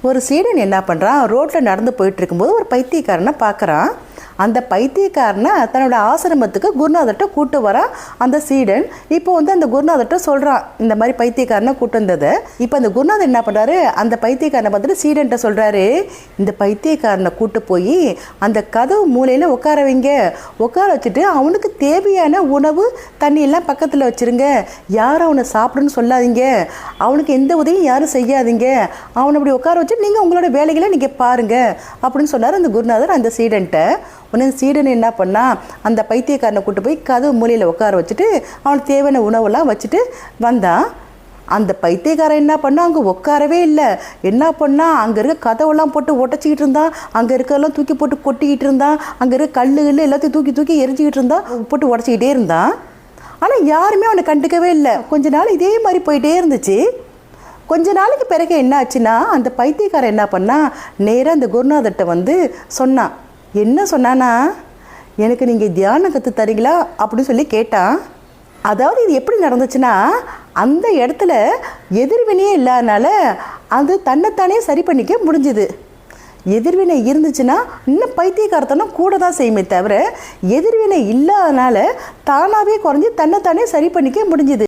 ஒரு சீடன் என்ன பண்ணுறான், ரோட்டில் நடந்து போயிட்டு இருக்கும்போது ஒரு பைத்தியக்காரனை பார்க்குறான். அந்த பைத்தியக்காரனை தன்னோட ஆசிரமத்துக்கு குருநாதர்கிட்ட கூட்டு வரான் அந்த சீடன். இப்போ அந்த குருநாதர்கிட்ட சொல்கிறான் இந்த மாதிரி பைத்தியக்காரனை கூட்டு வந்ததை. இப்போ அந்த குருநாதர் என்ன பண்ணுறாரு, அந்த பைத்தியக்காரனை பார்த்துட்டு சீடன்ட்ட சொல்கிறாரு, இந்த பைத்தியக்காரனை கூட்டு போய் அந்த கதவு மூலையில் உட்கார வைங்க. உட்கார வச்சுட்டு அவனுக்கு தேவையான உணவு தண்ணி எல்லாம் பக்கத்தில் வச்சுருங்க. யாரும் அவனை சாப்பிடுன்னு சொல்லாதீங்க, அவனுக்கு எந்த உதவியும் யாரும் செய்யாதீங்க. அவனை அப்படி உட்கார வச்சு நீங்கள் உங்களோட வேலைகளை நீங்கள் பாருங்கள் அப்படின்னு சொன்னார் அந்த குருநாதர் அந்த சீடன்ட்ட. உடனே சீடன் என்ன பண்ணால் அந்த பைத்தியக்காரனை கூட்டு போய் கதவு மூலையில் உட்கார வச்சுட்டு அவனுக்கு தேவையான உணவெல்லாம் வச்சுட்டு வந்தான். அந்த பைத்தியக்காரன் என்ன பண்ணால் அங்கே உட்காரவே இல்லை. என்ன பண்ணால் அங்கே இருக்க கதவெல்லாம் போட்டு உடச்சிக்கிட்டு இருந்தான், அங்கே இருக்கிறதெல்லாம் தூக்கி போட்டு கொட்டிக்கிட்டு இருந்தான், அங்கே இருக்க கல் எல்லாத்தையும் தூக்கி தூக்கி எரிஞ்சிக்கிட்டு இருந்தான், போட்டு உடச்சிக்கிட்டே இருந்தான். ஆனால் யாருமே அவனை கண்டுக்கவே இல்லை. கொஞ்ச நாள் இதே மாதிரி போயிட்டே இருந்துச்சு. கொஞ்ச நாளைக்கு பிறகு என்ன ஆச்சுன்னா, அந்த பைத்தியக்காரன் என்ன பண்ணால் நேராக அந்த குருநாதர்கிட்ட சொன்னான். என்ன சொன்னான்னா, எனக்கு நீங்கள் தியானம் கற்று தரீங்களா அப்படின்னு சொல்லி கேட்டான். அதாவது இது எப்படி நடந்துச்சுன்னா, அந்த இடத்துல எதிர்வினையே இல்லாதனால அது தன்னைத்தானே சரி பண்ணிக்க முடிஞ்சுது. எதிர்வினை இருந்துச்சுன்னா இன்னும் பைத்தியக்காரத்தனம் கூட தான் செய்யுமே தவிர, எதிர்வினை இல்லாதனால தானாகவே குறைஞ்சி தன்னைத்தானே சரி பண்ணிக்க முடிஞ்சுது.